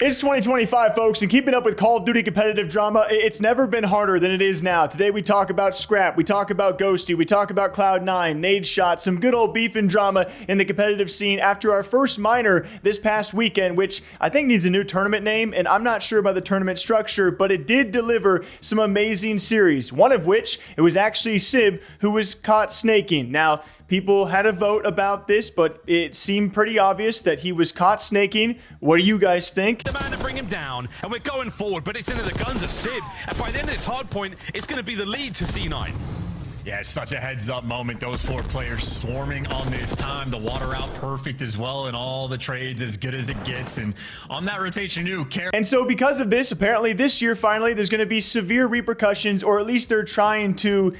It's 2025, folks, and keeping up with Call of Duty competitive drama, it's never been harder than it is now. Today we talk about Scrap, we talk about Ghosty, we talk about Cloud9, Nadeshot, some good old beef and drama in the competitive scene after our first minor this past weekend, which I think needs a new tournament name, and I'm not sure about the tournament structure, but it did deliver some amazing series, one of which, it was actually SIB who was caught snaking. Now, people had a vote about this, but it seemed pretty obvious that he was caught snaking. What do you guys think? The man to bring him down, and we're going forward, but it's into the guns of SIB, and by the end of this hard point, it's going to be the lead to C9. Yeah, it's such a heads-up moment. Those four players swarming on this time. The water out perfect as well, and all the trades as good as it gets. And on that rotation, and so because of this, apparently this year, finally, there's going to be severe repercussions, or at least they're trying to,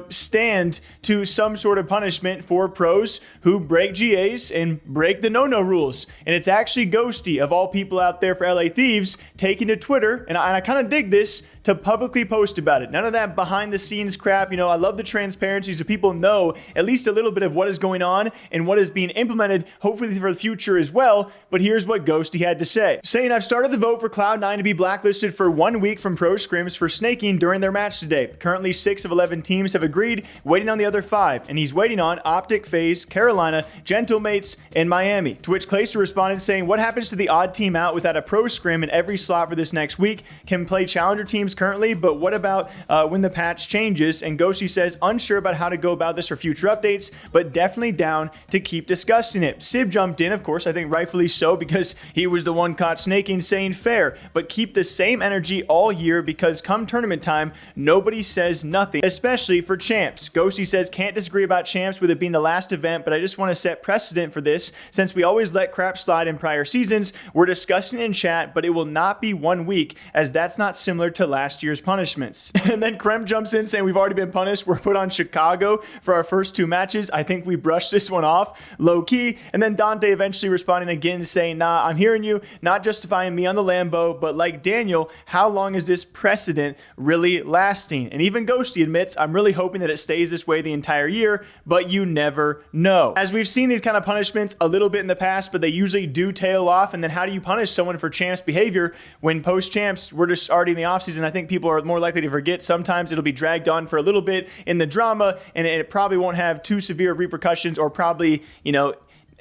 stand to some sort of punishment for pros who break GAs and break the no-no rules. And it's actually Ghosty, of all people out there for LA Thieves, taking to Twitter, and I kind of dig this, to publicly post about it. None of that behind the scenes crap. I love the transparency so people know at least a little bit of what is going on and what is being implemented, hopefully for the future as well. But here's what Ghosty had to say. Saying, I've started the vote for Cloud9 to be blacklisted for 1 week from pro scrims for snaking during their match today. Currently 6 of 11 teams have agreed, waiting on the other 5. And he's waiting on Optic, FaZe, Carolina, Gentlemates, and Miami. To which Clayster responded saying, what happens to the odd team out without a pro scrim in every slot for this next week? Can play challenger teams currently, but what about when the patch changes? And Ghosty says, unsure about how to go about this for future updates, but definitely down to keep discussing it. SIB jumped in, of course, I think rightfully so, because he was the one caught snaking, saying fair, but keep the same energy all year because come tournament time, nobody says nothing, especially for champs. Ghosty says, can't disagree about champs with it being the last event, but I just want to set precedent for this. Since we always let crap slide in prior seasons, we're discussing in chat, but it will not be 1 week, as that's not similar to last year's punishments. And then Krem jumps in saying, we've already been punished. We're put on Chicago for our first 2 matches. I think we brushed this one off low key. And then Dante eventually responding again saying, nah, I'm hearing you, not justifying me on the Lambo, but like Daniel, how long is this precedent really lasting? And even Ghosty admits, I'm really hoping that it stays this way the entire year, but you never know. As we've seen these kind of punishments a little bit in the past, but they usually do tail off. And then how do you punish someone for champs behavior when post champs, we're just already in the offseason? I think people are more likely to forget. Sometimes it'll be dragged on for a little bit in the drama, and it probably won't have too severe repercussions, or probably,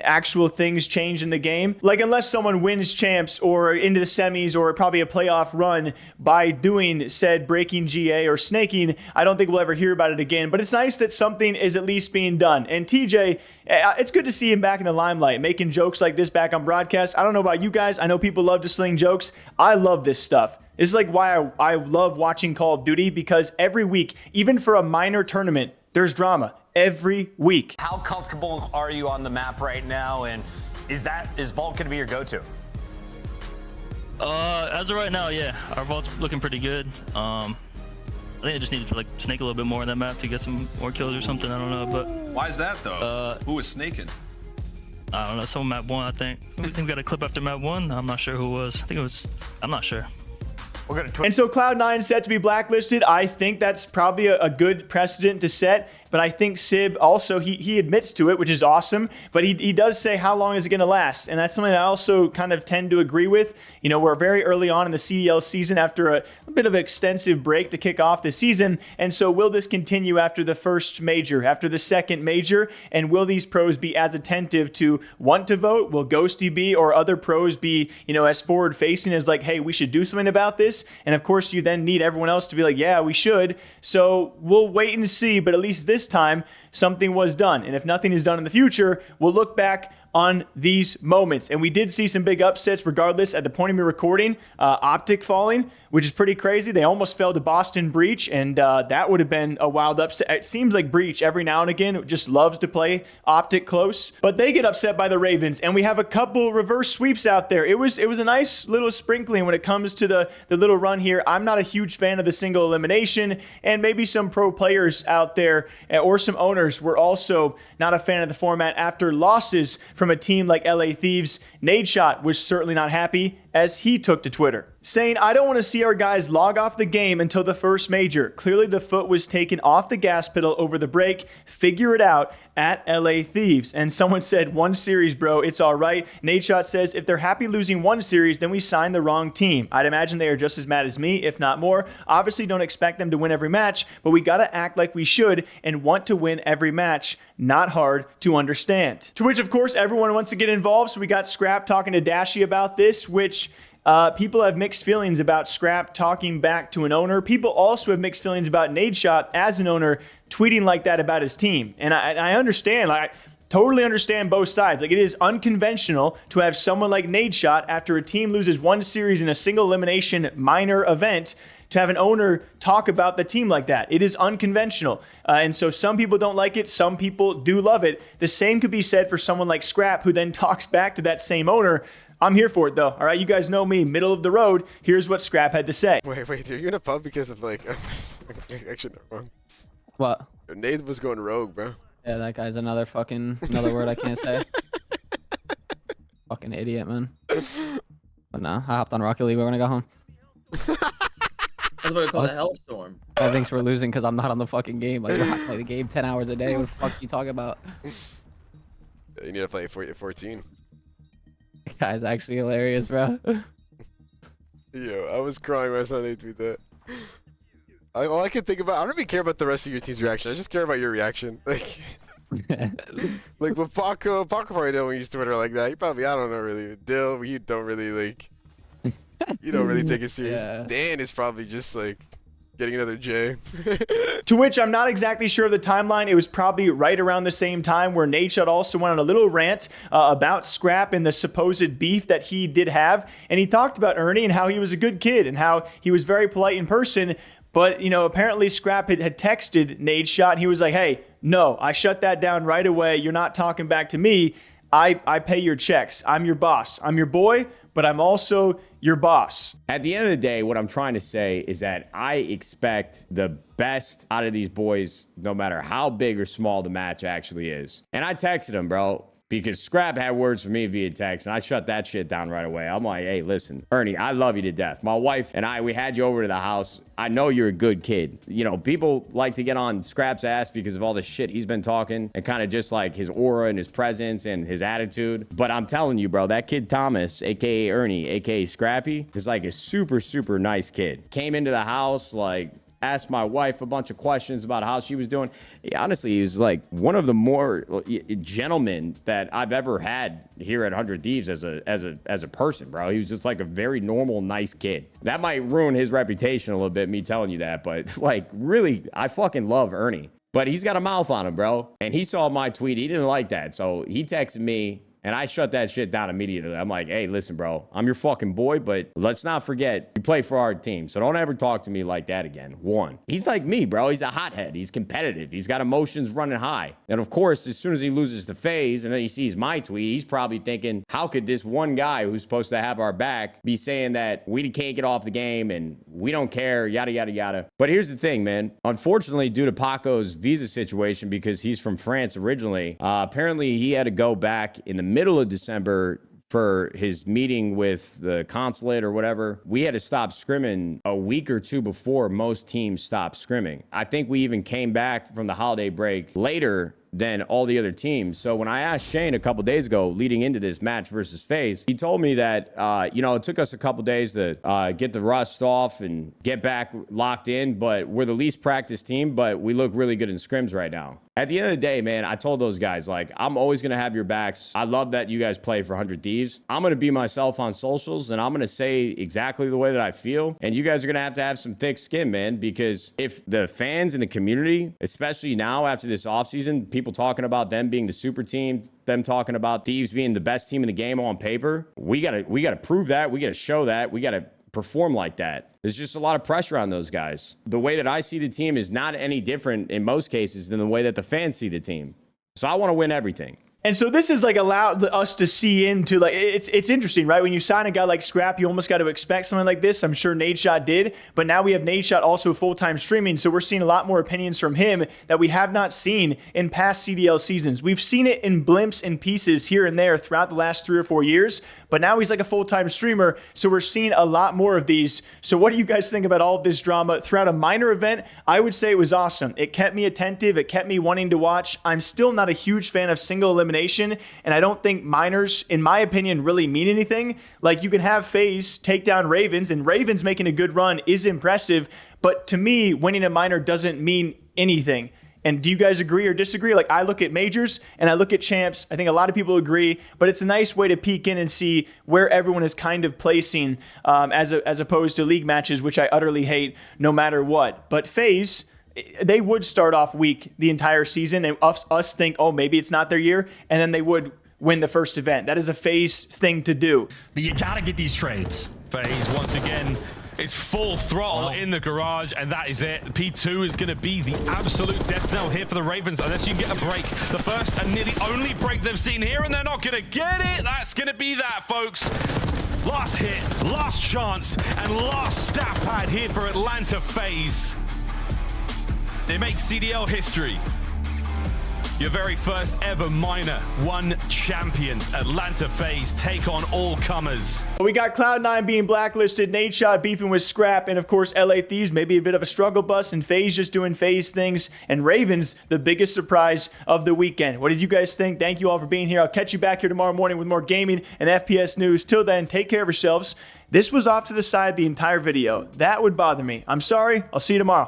actual things change in the game. Like, unless someone wins champs or into the semis or probably a playoff run by doing said breaking GA or snaking, I don't think we'll ever hear about it again. But it's nice that something is at least being done. And TJ, it's good to see him back in the limelight, making jokes like this back on broadcast. I don't know about you guys. I know people love to sling jokes. I love this stuff. This is like why I love watching Call of Duty, because every week, even for a minor tournament, there's drama every week. How comfortable are you on the map right now, and is Vault going to be your go-to? As of right now, yeah, our Vault's looking pretty good. I think I just needed to snake a little bit more on that map to get some more kills or something. I don't know, but why is that though? Who was snaking? I don't know. Someone map 1, I think. We got a clip after map 1. I'm not sure who it was. I think it was. I'm not sure. And so Cloud9 set to be blacklisted. I think that's probably a good precedent to set. But I think SIB also, he admits to it, which is awesome. But he does say, how long is it going to last? And that's something I also kind of tend to agree with. We're very early on in the CDL season after a bit of an extensive break to kick off the season. And so will this continue after the first major, after the second major? And will these pros be as attentive to want to vote? Will Ghosty be, or other pros be, as forward facing as like, hey, we should do something about this? And of course, you then need everyone else to be like, yeah, we should. So we'll wait and see. But at least this time, something was done. And if nothing is done in the future, we'll look back on these moments. And we did see some big upsets regardless at the point of me recording. Optic falling, which is pretty crazy. They almost fell to Boston Breach, and that would have been a wild upset. It seems like Breach every now and again just loves to play Optic close, but they get upset by the Ravens, and we have a couple reverse sweeps out there. It was a nice little sprinkling when it comes to the little run here. I'm not a huge fan of the single elimination, and maybe some pro players out there or some owners were also not a fan of the format after losses from a team like LA Thieves Nadeshot was certainly not happy, as he took to Twitter, saying, "I don't want to see our guys log off the game until the first major. Clearly the foot was taken off the gas pedal over the break. Figure it out at LA Thieves." And someone said, "One series, bro, it's all right." Nadeshot says, "If they're happy losing one series, then we signed the wrong team. I'd imagine they are just as mad as me, if not more. Obviously don't expect them to win every match, but we gotta act like we should and want to win every match. Not hard to understand." To which, of course, everyone wants to get involved. So we got Scrap talking to Dashy about this, which people have mixed feelings about Scrap talking back to an owner. People also have mixed feelings about Nadeshot as an owner tweeting like that about his team. And I understand, like, totally understand both sides. Like, it is unconventional to have someone like Nadeshot, after a team loses one series in a single elimination minor event, to have an owner talk about the team like that. It is unconventional. And so some people don't like it. Some people do love it. The same could be said for someone like Scrap, who then talks back to that same owner. I'm here for it, though. All right, you guys know me, middle of the road. Here's what Scrap had to say. Wait, are you in a pub because of, like, actually, no, wrong. What? Nade was going rogue, bro. Yeah, that guy's another word I can't say. Fucking idiot, man. But nah, I hopped on Rocket League. We're gonna go home. That's what we call a hellstorm. I think we're losing because I'm not on the fucking game. Like, I play the game 10 hours a day. What the fuck you talking about? You need to play 14. That guy's actually hilarious, bro. Yo, I was crying when I saw Nade tweet that. All I can think about, I don't even care about the rest of your team's reaction. I just care about your reaction. Like when Paco probably don't use Twitter like that. You probably, I don't know, really. Dill, you don't really, like, you don't really take it serious. Yeah. Dan is probably just, like, getting another J. To which I'm not exactly sure of the timeline. It was probably right around the same time where Nadeshot also went on a little rant about Scrap and the supposed beef that he did have. And he talked about Ernie and how he was a good kid and how he was very polite in person. But, you know, apparently Scrap had texted Nadeshot and he was like, "Hey, no, I shut that down right away. You're not talking back to me. I pay your checks. I'm your boss. I'm your boy, but I'm also your boss." At the end of the day, what I'm trying to say is that I expect the best out of these boys, no matter how big or small the match actually is. And I texted him, bro, because Scrap had words for me via text, and I shut that shit down right away. I'm like, "Hey, listen, Ernie, I love you to death. My wife and I, we had you over to the house. I know you're a good kid." You know, people like to get on Scrap's ass because of all the shit he's been talking and kind of just like his aura and his presence and his attitude. But I'm telling you, bro, that kid Thomas, aka Ernie, aka Scrappy, is like a super, super nice kid. Came into the house, like, asked my wife a bunch of questions about how she was doing. Honestly, he was like one of the more gentlemen that I've ever had here at 100 Thieves as a person, bro. He was just like a very normal, nice kid. That might ruin his reputation a little bit, me telling you that, but like, really, I fucking love Ernie. But he's got a mouth on him, bro. And he saw my tweet. He didn't like that. So he texted me. And I shut that shit down immediately. I'm like, "Hey, listen, bro, I'm your fucking boy, but let's not forget you play for our team. So don't ever talk to me like that again." One, he's like me, bro. He's a hothead. He's competitive. He's got emotions running high. And of course, as soon as he loses to FaZe and then he sees my tweet, he's probably thinking, how could this one guy who's supposed to have our back be saying that we can't get off the game and we don't care, yada, yada, yada. But here's the thing, man. Unfortunately, due to Paco's visa situation, because he's from France originally, apparently he had to go back in the middle of December for his meeting with the consulate or whatever. We had to stop scrimming a week or two before most teams stopped scrimming. I think we even came back from the holiday break later than all the other teams. So when I asked Shane a couple days ago, leading into this match versus FaZe, he told me that, you know, it took us a couple days to get the rust off and get back locked in, but we're the least practiced team, but we look really good in scrims right now. At the end of the day, man, I told those guys, like, I'm always going to have your backs. I love that you guys play for 100 Thieves. I'm going to be myself on socials, and I'm going to say exactly the way that I feel. And you guys are going to have some thick skin, man, because if the fans in the community, especially now after this offseason, people talking about them being the super team, them talking about Thieves being the best team in the game on paper, we got to prove that. We got to show that. We got to perform like that. There's just a lot of pressure on those guys. The way that I see the team is not any different in most cases than the way that the fans see the team. So I want to win everything. And so this is like allowed us to see into like it's interesting, right? When you sign a guy like Scrap, you almost got to expect something like this. I'm sure Nadeshot did, but now we have Nadeshot also full-time streaming, so we're seeing a lot more opinions from him that we have not seen in past CDL seasons. We've seen it in blimps and pieces here and there throughout the last 3 or 4 years, but now he's like a full-time streamer, so we're seeing a lot more of these. So what do you guys think about all of this drama throughout a minor event? I would say it was awesome. It kept me attentive. It kept me wanting to watch. I'm still not a huge fan of single elimination, and I don't think minors, in my opinion, really mean anything. Like, you can have FaZe take down Ravens, and Ravens making a good run is impressive, but to me, winning a minor doesn't mean anything. And do you guys agree or disagree? Like, I look at majors and I look at champs. I think a lot of people agree, but it's a nice way to peek in and see where everyone is kind of placing as opposed to league matches, which I utterly hate no matter what. But FaZe, they would start off weak the entire season and us think, oh, maybe it's not their year, and then they would win the first event. That is a FaZe thing to do. But you gotta get these trades. FaZe once again. It's full throttle in the garage, and that is it. P2 is going to be the absolute death knell here for the Ravens, unless you can get a break. The first and nearly only break they've seen here, and they're not going to get it. That's going to be that, folks. Last hit, last chance, and last stat pad here for Atlanta FaZe. They make CDL history. Your very first ever minor one champions. Atlanta FaZe take on all comers. We got Cloud9 being blacklisted, Nadeshot beefing with Scrap, and of course LA Thieves maybe a bit of a struggle bus, and FaZe just doing FaZe things, and Ravens the biggest surprise of the weekend. What did you guys think? Thank you all for being here. I'll catch you back here tomorrow morning with more gaming and FPS news. Till then, take care of yourselves. This was off to the side the entire video. That would bother me. I'm sorry. I'll see you tomorrow.